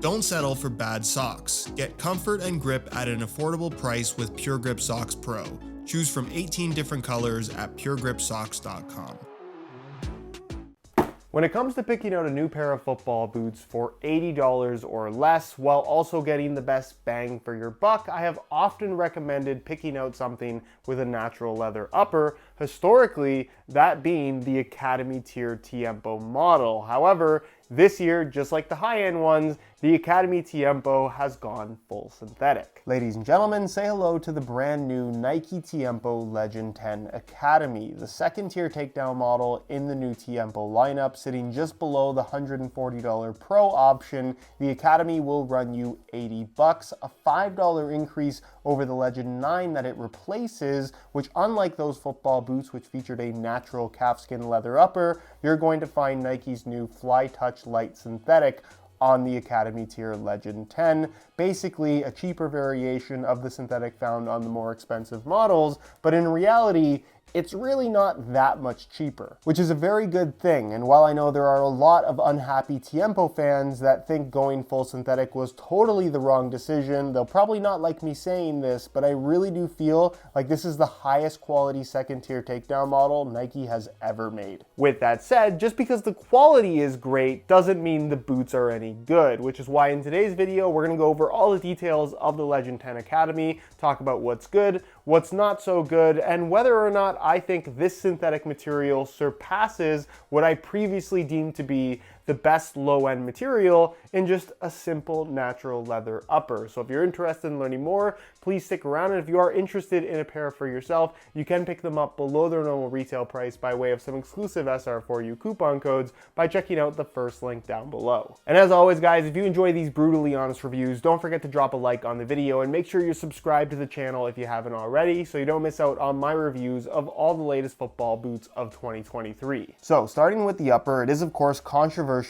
Don't settle for bad socks. Get comfort and grip at an affordable price with Pure Grip Socks Pro. Choose from 18 different colors at puregripsocks.com. When it comes to picking out a new pair of football boots for $80 or less while also getting the best bang for your buck, I have often recommended picking out something with a natural leather upper, historically that being the Academy Tier Tiempo model. However, this year, just like the high-end ones, the Academy Tiempo has gone full synthetic. Ladies and gentlemen, say hello to the brand new Nike Tiempo Legend 10 Academy, the second tier takedown model in the new Tiempo lineup, sitting just below the $140 Pro option. The Academy will run you $80, a $5 increase over the Legend 9 that it replaces, which unlike those football boots which featured a natural calfskin leather upper, you're going to find Nike's new Fly Touch Light Synthetic on the Academy Tier Legend 10, basically a cheaper variation of the synthetic found on the more expensive models, but in reality, it's really not that much cheaper, which is a very good thing. And while I know there are a lot of unhappy Tiempo fans that think going full synthetic was totally the wrong decision, they'll probably not like me saying this, but I really do feel like this is the highest quality second tier takedown model Nike has ever made. With that said, just because the quality is great doesn't mean the boots are any good, which is why in today's video, we're gonna go over all the details of the Legend 10 Academy, talk about what's good, what's not so good, and whether or not I think this synthetic material surpasses what I previously deemed to be the best low-end material in just a simple natural leather upper. So if you're interested in learning more, please stick around. And if you are interested in a pair for yourself, you can pick them up below their normal retail price by way of some exclusive SR4U coupon codes by checking out the first link down below. And as always, guys, if you enjoy these brutally honest reviews, don't forget to drop a like on the video and make sure you're subscribed to the channel if you haven't already so you don't miss out on my reviews of all the latest football boots of 2023. So starting with the upper, it is of course controversially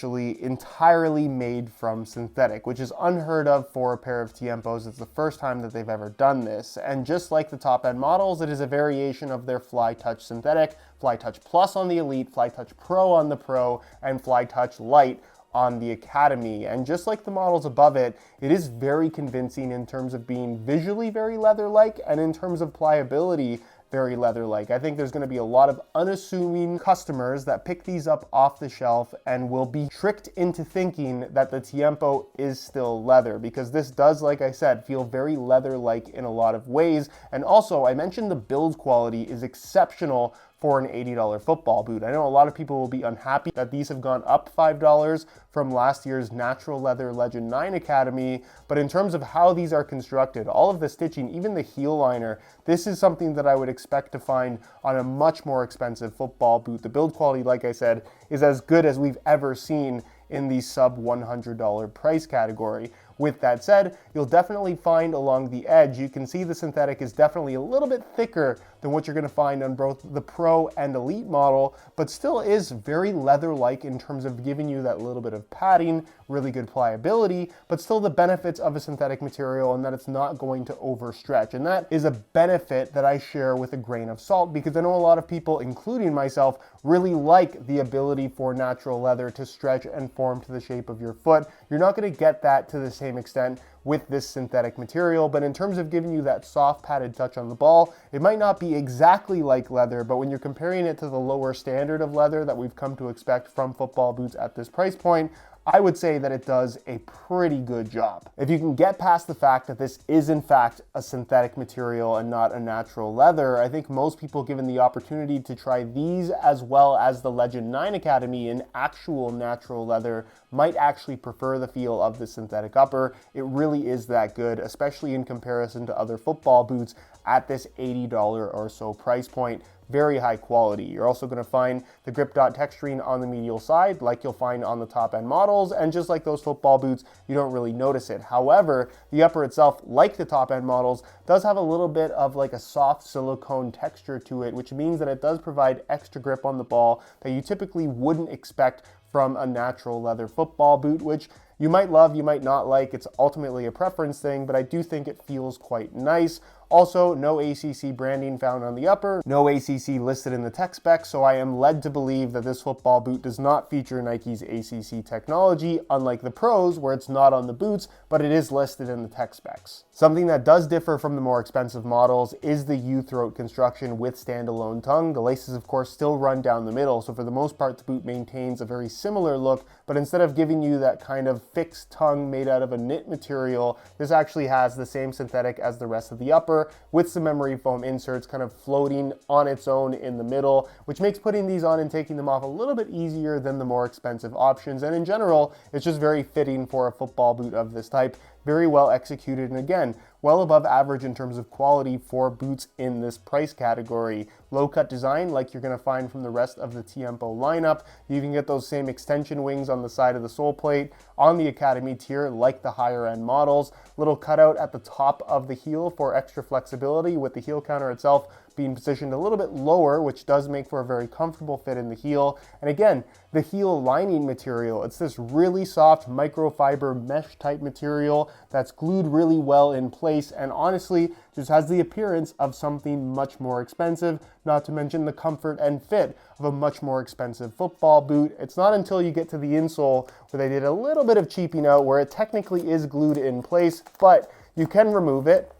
entirely made from synthetic, which is unheard of for a pair of Tiempos. It's the first time that they've ever done this. And just like the top end models, it is a variation of their Fly Touch synthetic, Fly Touch Plus on the Elite, Fly Touch Pro on the Pro, and Fly Touch Lite on the Academy. And just like the models above it, it is very convincing in terms of being visually very leather-like and in terms of pliability very leather-like. I think there's going to be a lot of unassuming customers that pick these up off the shelf and will be tricked into thinking that the Tiempo is still leather, because this does, like I said, feel very leather-like in a lot of ways. And also, I mentioned the build quality is exceptional for an $80 football boot. I know a lot of people will be unhappy that these have gone up $5 from last year's natural leather Legend 9 Academy, but in terms of how these are constructed, all of the stitching, even the heel liner, this is something that I would expect to find on a much more expensive football boot. The build quality, like I said, is as good as we've ever seen in the sub $100 price category. With that said, you'll definitely find along the edge, you can see the synthetic is definitely a little bit thicker than what you're going to find on both the Pro and Elite model, but still is very leather-like in terms of giving you that little bit of padding, really good pliability, but still the benefits of a synthetic material and that it's not going to overstretch. And that is a benefit that I share with a grain of salt, because I know a lot of people, including myself, really like the ability for natural leather to stretch and form to the shape of your foot. You're not going to get that to the same extent with this synthetic material, but in terms of giving you that soft padded touch on the ball, it might not be exactly like leather, but when you're comparing it to the lower standard of leather that we've come to expect from football boots at this price point, I would say that it does a pretty good job. If you can get past the fact that this is in fact a synthetic material and not a natural leather, I think most people, given the opportunity to try these as well as the Legend 9 Academy in actual natural leather, might actually prefer the feel of the synthetic upper. It really is that good, especially in comparison to other football boots at this $80 or so price point. Very high quality. You're also going to find the grip dot texturing on the medial side like you'll find on the top end models, and just like those football boots, you don't really notice it. However, the upper itself, like the top end models, does have a little bit of like a soft silicone texture to it, which means that it does provide extra grip on the ball that you typically wouldn't expect from a natural leather football boot, which you might love, you might not like. It's ultimately a preference thing, but I do think it feels quite nice. Also, no ACC branding found on the upper, no ACC listed in the tech specs, so I am led to believe that this football boot does not feature Nike's ACC technology, unlike the Pros, where it's not on the boots, but it is listed in the tech specs. Something that does differ from the more expensive models is the U-throat construction with standalone tongue. The laces, of course, still run down the middle, so for the most part, the boot maintains a very similar look, but instead of giving you that kind of fixed tongue made out of a knit material, this actually has the same synthetic as the rest of the upper, with some memory foam inserts kind of floating on its own in the middle, which makes putting these on and taking them off a little bit easier than the more expensive options. And in general, it's just very fitting for a football boot of this type. Very well executed, and again, well above average in terms of quality for boots in this price category. Low cut design like you're going to find from the rest of the Tiempo lineup. You can get those same extension wings on the side of the sole plate on the Academy tier like the higher end models. Little cutout at the top of the heel for extra flexibility, with the heel counter itself being positioned a little bit lower, which does make for a very comfortable fit in the heel. And again, the heel lining material, it's this really soft microfiber mesh type material that's glued really well in place, and honestly just has the appearance of something much more expensive, not to mention the comfort and fit of a much more expensive football boot. It's not until you get to the insole where they did a little bit of cheaping out, where it technically is glued in place, but you can remove it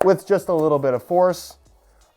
with just a little bit of force.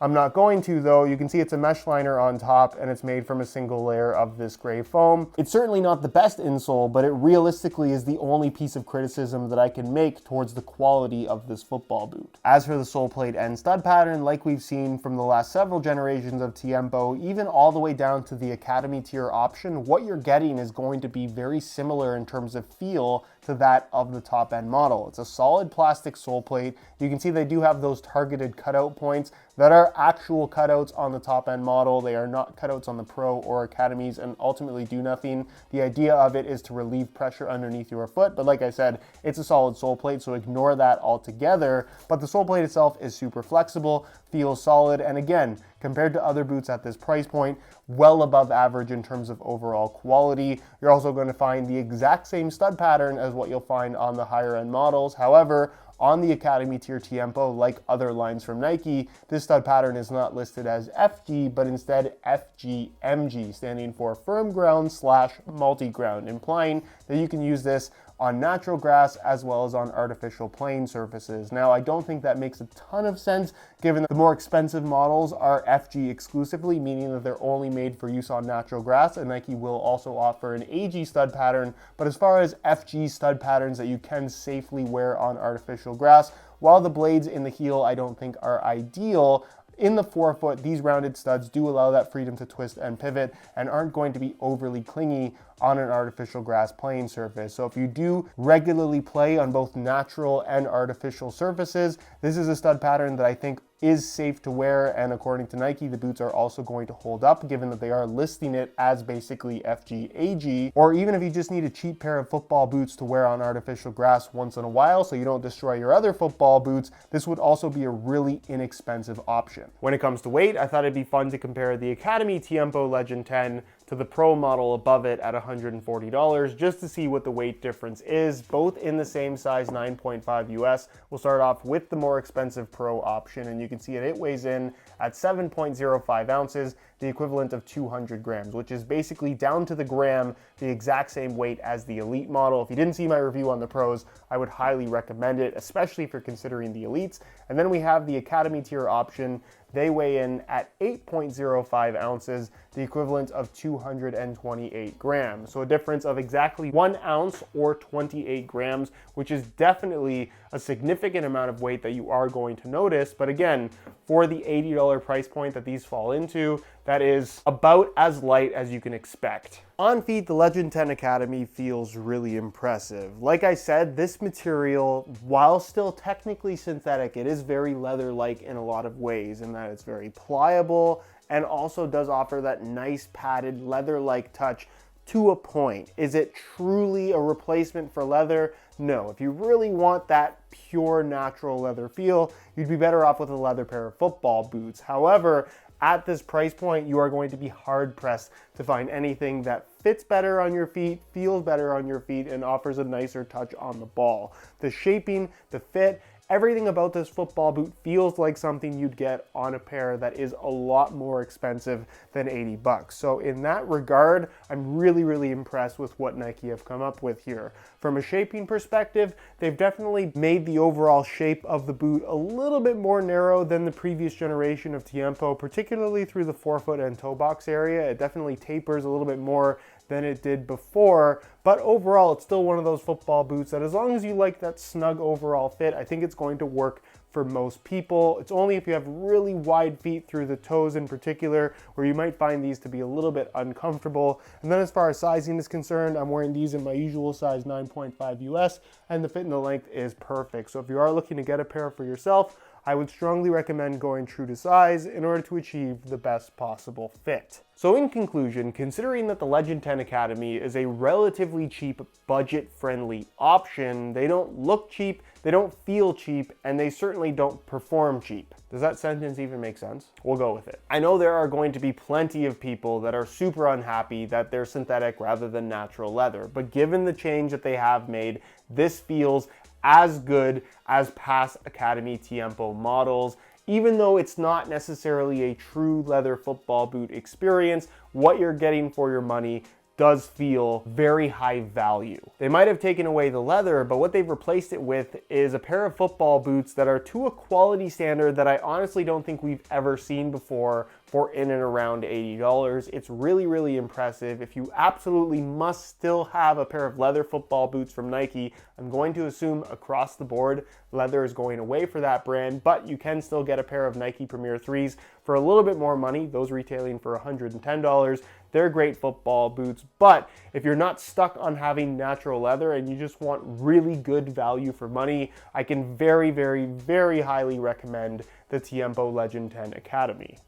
I'm not going to though. You can see it's a mesh liner on top, and it's made from a single layer of this gray foam. It's certainly not the best insole, but it realistically is the only piece of criticism that I can make towards the quality of this football boot. As for the sole plate and stud pattern, like we've seen from the last several generations of Tiempo, even all the way down to the Academy tier option, what you're getting is going to be very similar in terms of feel to that of the top end model. It's a solid plastic sole plate. You can see they do have those targeted cutout points that are actual cutouts on the top end model. They are not cutouts on the Pro or Academies and ultimately do nothing. The idea of it is to relieve pressure underneath your foot, but like I said, it's a solid sole plate, so ignore that altogether. But the sole plate itself is super flexible, feels solid, and again, compared to other boots at this price point, well above average in terms of overall quality. You're also going to find the exact same stud pattern as what you'll find on the higher end models. However, on the Academy tier Tiempo, like other lines from Nike, this stud pattern is not listed as FG, but instead FGMG, standing for firm ground / multi-ground, implying that you can use this on natural grass as well as on artificial playing surfaces. Now, I don't think that makes a ton of sense given that the more expensive models are FG exclusively, meaning that they're only made for use on natural grass, and Nike will also offer an AG stud pattern. But as far as FG stud patterns that you can safely wear on artificial grass, while the blades in the heel I don't think are ideal, in the forefoot, these rounded studs do allow that freedom to twist and pivot and aren't going to be overly clingy on an artificial grass playing surface. So if you do regularly play on both natural and artificial surfaces, this is a stud pattern that I think is safe to wear, and according to Nike, the boots are also going to hold up given that they are listing it as basically FG AG. Or even if you just need a cheap pair of football boots to wear on artificial grass once in a while so you don't destroy your other football boots, this would also be a really inexpensive option. When it comes to weight, I thought it'd be fun to compare the Academy Tiempo Legend 10 to the Pro model above it at $140 just to see what the weight difference is, both in the same size 9.5 US. We'll start off with the more expensive Pro option, and you can see it weighs in at 7.05 ounces, the equivalent of 200 grams, which is basically down to the gram the exact same weight as the Elite model. If you didn't see my review on the Pros, I would highly recommend it, especially if you're considering the Elites. And then we have the Academy tier option. They weigh in at 8.05 ounces, the equivalent of 228 grams. So a difference of exactly 1 ounce or 28 grams, which is definitely a significant amount of weight that you are going to notice. But again, for the $80 price point that these fall into, that is about as light as you can expect. On feet, the Legend 10 Academy feels really impressive. Like I said, this material, while still technically synthetic, it is very leather-like in a lot of ways, in that it's very pliable and also does offer that nice padded leather-like touch to a point. Is it truly a replacement for leather? No. If you really want that pure natural leather feel, you'd be better off with a leather pair of football boots. However, at this price point, you are going to be hard-pressed to find anything that fits better on your feet, feels better on your feet, and offers a nicer touch on the ball. The shaping, the fit, Everything about this football boot feels like something you'd get on a pair that is a lot more expensive than 80 bucks. So in that regard, I'm really impressed with what Nike have come up with here. From a shaping perspective, they've definitely made the overall shape of the boot a little bit more narrow than the previous generation of Tiempo, particularly through the forefoot and toe box area. It definitely tapers a little bit more than it did before, but overall it's still one of those football boots that, as long as you like that snug overall fit, I think it's going to work for most people. It's only if you have really wide feet through the toes in particular where you might find these to be a little bit uncomfortable. And then as far as sizing is concerned, I'm wearing these in my usual size 9.5 US, and the fit and the length is perfect. So if you are looking to get a pair for yourself, I would strongly recommend going true to size in order to achieve the best possible fit. So in conclusion, considering that the Legend 10 Academy is a relatively cheap, budget-friendly option, they don't look cheap, they don't feel cheap, and they certainly don't perform cheap. Does that sentence even make sense? We'll go with it. I know there are going to be plenty of people that are super unhappy that they're synthetic rather than natural leather, but given the change that they have made, this feels as good as past Academy Tiempo models. Even though it's not necessarily a true leather football boot experience, what you're getting for your money does feel very high value. They might have taken away the leather, but what they've replaced it with is a pair of football boots that are to a quality standard that I honestly don't think we've ever seen before for in and around $80. It's really impressive. If you absolutely must still have a pair of leather football boots from Nike, I'm going to assume across the board leather is going away for that brand, but you can still get a pair of Nike Premier 3s for a little bit more money, those retailing for $110. They're great football boots, but if you're not stuck on having natural leather and you just want really good value for money, I can very highly recommend the Tiempo Legend 10 Academy.